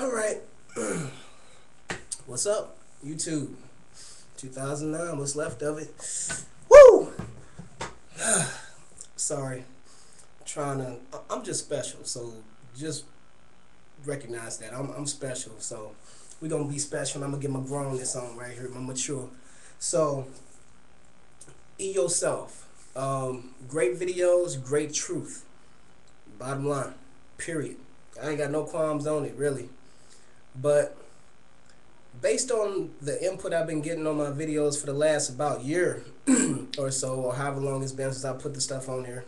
All right. What's up, YouTube? 2009, what's left of it? Woo! Sorry. I'm just special, so just recognize that. I'm special, so we're going to be special. I'm going to get my grownness on right here, my mature. So, E yourself. Great videos, great truth. Bottom line, period. I ain't got no qualms on it, really. But based on the input I've been getting on my videos for the last about year or so, or however long it's been since I put the stuff on here,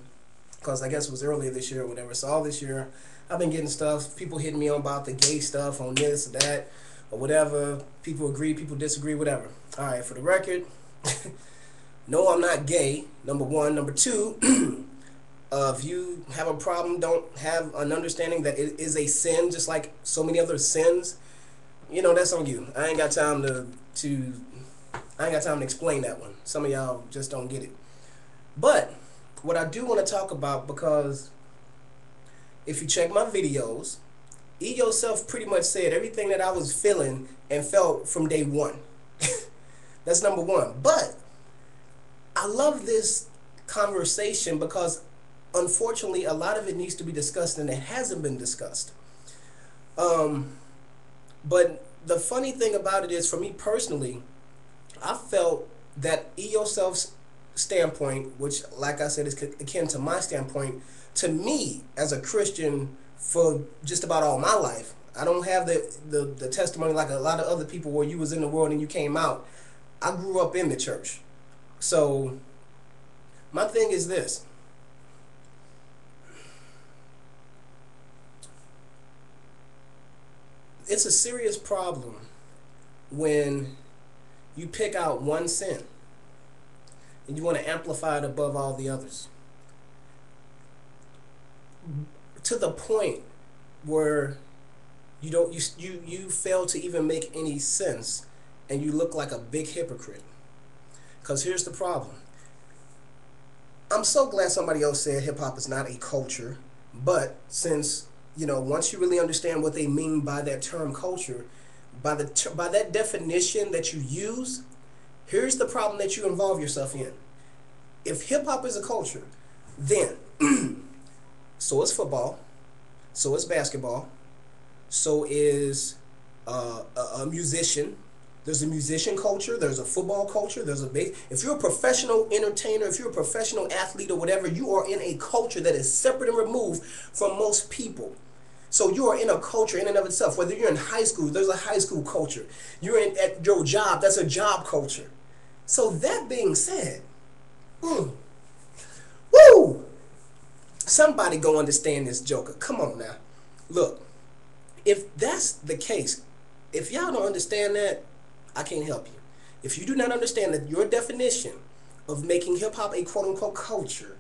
because I guess it was earlier this year or whatever. So all this year, I've been getting stuff, people hitting me on about the gay stuff, on this or that, or whatever. People agree, people disagree, whatever. All right, for the record, no, I'm not gay, number one. Number two, if you have a problem, don't have an understanding that it is a sin, just like so many other sins, you know, that's on you. I ain't got time to explain that one. Some of y'all just don't get it. But what I do want to talk about, because if you check my videos, E yourself pretty much said everything that I was feeling and felt from day one. That's number one. But I love this conversation because unfortunately a lot of it needs to be discussed and it hasn't been discussed. But the funny thing about it is, for me personally, I felt that E yourself's standpoint, which like I said is akin to my standpoint, to me as a Christian for just about all my life. I don't have the testimony like a lot of other people where you was in the world and you came out. I grew up in the church. So my thing is this. It's a serious problem when you pick out one sin and you want to amplify it above all the others, to the point where you fail to even make any sense and you look like a big hypocrite. Because here's the problem. I'm so glad somebody else said hip-hop is not a culture, but since, you know, once you really understand what they mean by that term culture, by that definition that you use, here's the problem that you involve yourself in. If hip-hop is a culture, then so is football, so is basketball, so is a musician. There's a musician culture, there's a football culture, there's a base. If you're a professional entertainer, if you're a professional athlete or whatever, you are in a culture that is separate and removed from most people. So you are in a culture in and of itself. Whether you're in high school, there's a high school culture. You're at your job, that's a job culture. So that being said, woo! Somebody go understand this joker. Come on now. Look, if that's the case, if y'all don't understand that, I can't help you. If you do not understand that your definition of making hip-hop a quote-unquote culture,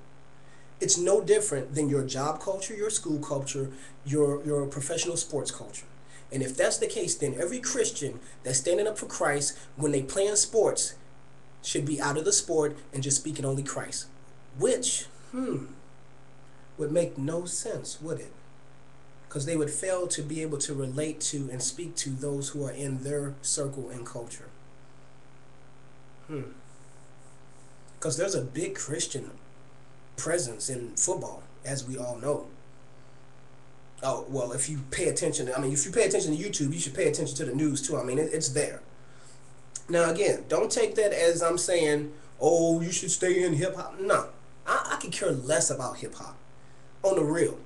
it's no different than your job culture, your school culture, your professional sports culture. And if that's the case, then every Christian that's standing up for Christ when they play in sports should be out of the sport and just speaking only Christ. Which, would make no sense, would it? Because they would fail to be able to relate to and speak to those who are in their circle and culture. Because there's a big Christian presence in football, as we all know. Oh, well, if you pay attention to, if you pay attention to YouTube, you should pay attention to the news too. It's there. Now again, don't take that as I'm saying, oh, you should stay in hip-hop. No, I could care less about hip-hop. On the real,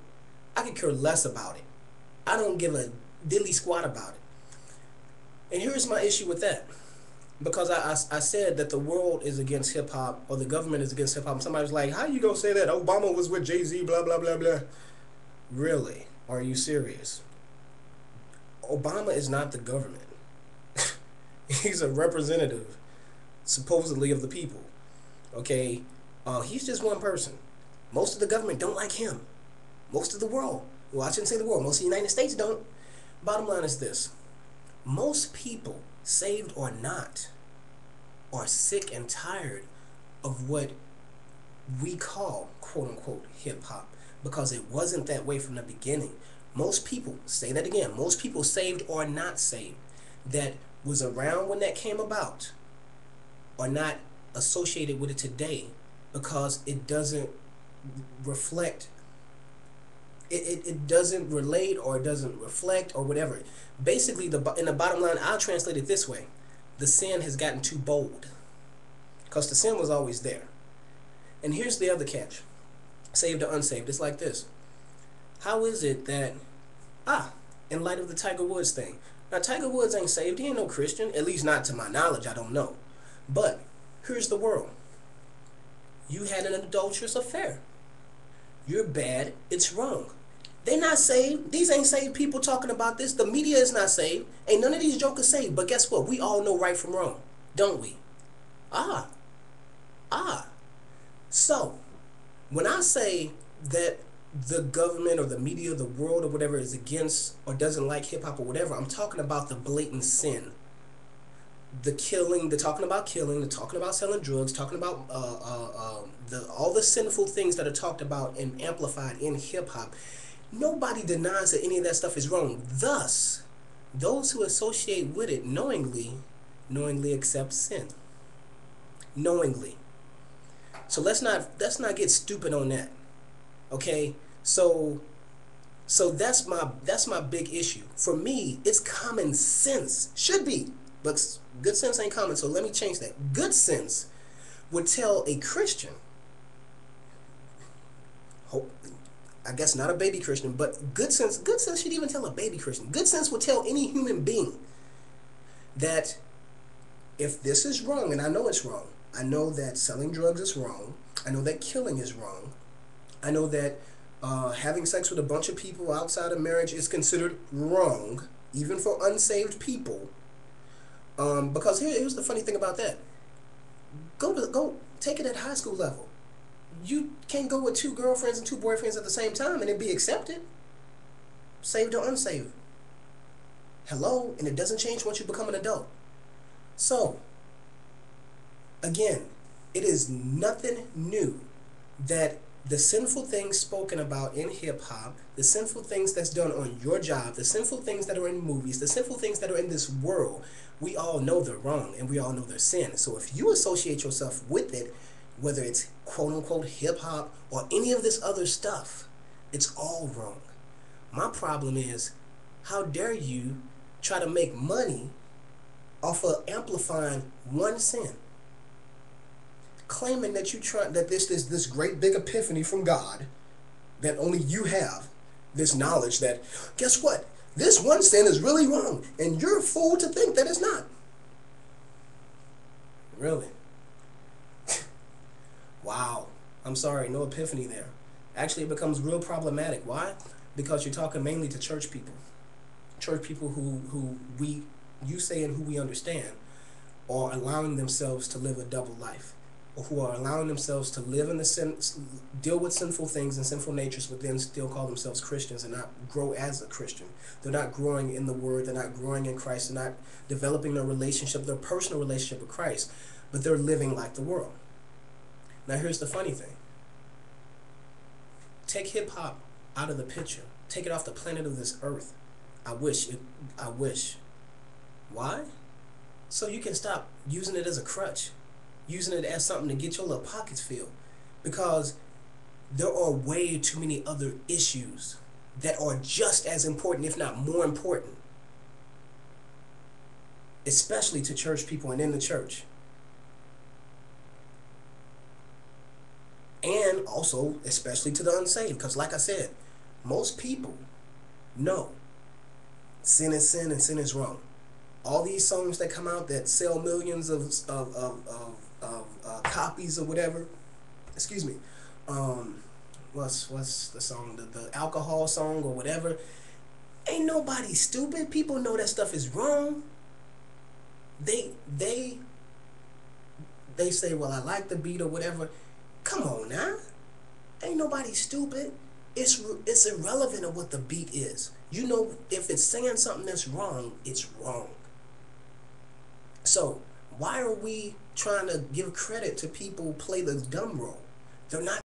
I could care less about it. I don't give a dilly squat about it. And here's my issue with that. Because I said that the world is against hip-hop, or the government is against hip-hop. Somebody was like, how you gonna say that? Obama was with Jay-Z, blah, blah, blah, blah. Really? Are you serious? Obama is not the government. He's a representative, supposedly, of the people. Okay? He's just one person. Most of the government don't like him. Most of the world. Well, I shouldn't say the world. Most of the United States don't. Bottom line is this. Most people, saved or not, are sick and tired of what we call, quote-unquote, hip-hop, because it wasn't that way from the beginning. Most people, say that again, most people saved or not saved that was around when that came about are not associated with it today because it doesn't reflect, it doesn't relate or it doesn't reflect or whatever. Basically, in the bottom line, I'll translate it this way. The sin has gotten too bold because the sin was always there. And here's the other catch. Saved or unsaved, it's like this. How is it that, in light of the Tiger Woods thing, now Tiger Woods ain't saved, he ain't no Christian, at least not to my knowledge, I don't know. But here's the world. You had an adulterous affair. You're bad, it's wrong. They not saved. These ain't saved people talking about this. The media is not saved. Ain't none of these jokers saved. But guess what? We all know right from wrong, don't we? Ah. So, when I say that the government or the media, the world or whatever is against or doesn't like hip-hop or whatever, I'm talking about the blatant sin. The killing, they're talking about killing, they're talking about selling drugs, talking about all the sinful things that are talked about and amplified in hip-hop. Nobody denies that any of that stuff is wrong. Thus, those who associate with it knowingly accept sin. Knowingly. So let's not get stupid on that. Okay? So that's my big issue. For me, it's common sense. Should be. But good sense ain't common, so let me change that. Good sense would tell a Christian, I guess not a baby Christian, but good sense should even tell a baby Christian. Good sense would tell any human being that if this is wrong, and I know it's wrong, I know that selling drugs is wrong, I know that killing is wrong, I know that having sex with a bunch of people outside of marriage is considered wrong, even for unsaved people. Because here's the funny thing about that. Go take it at high school level. You can't go with 2 girlfriends and 2 boyfriends at the same time and it be accepted. Saved or unsaved. Hello? And it doesn't change once you become an adult. So, again, it is nothing new that the sinful things spoken about in hip-hop, the sinful things that's done on your job, the sinful things that are in movies, the sinful things that are in this world, we all know they're wrong and we all know they're sin. So if you associate yourself with it, whether it's quote-unquote hip-hop or any of this other stuff, it's all wrong. My problem is, how dare you try to make money off of amplifying one sin? Claiming that that this great big epiphany from God, that only you have this knowledge that, guess what? This one sin is really wrong, and you're a fool to think that it's not. Really? Wow. I'm sorry, no epiphany there. Actually, it becomes real problematic. Why? Because you're talking mainly to church people. Church people who you say and who we understand, are allowing themselves to live a double life. Or who are allowing themselves to live in deal with sinful things and sinful natures, but then still call themselves Christians and not grow as a Christian. They're not growing in the Word. They're not growing in Christ. They're not developing their personal relationship with Christ, but they're living like the world. Now, here's the funny thing. Take hip-hop out of the picture. Take it off the planet of this earth. I wish. Why? So you can stop using it as a crutch. Using it as something to get your little pockets filled. Because there are way too many other issues that are just as important, if not more important. Especially to church people and in the church. And also, especially to the unsaved. Because like I said, most people know sin is sin and sin is wrong. All these songs that come out that sell millions of copies or whatever. Excuse me. What's the song? The alcohol song or whatever. Ain't nobody stupid. People know that stuff is wrong. They say, well, I like the beat or whatever. Come on now. Ain't nobody stupid. It's irrelevant of what the beat is. You know, if it's saying something that's wrong, it's wrong. So, why are we trying to give credit to people who play the dumb role? They're not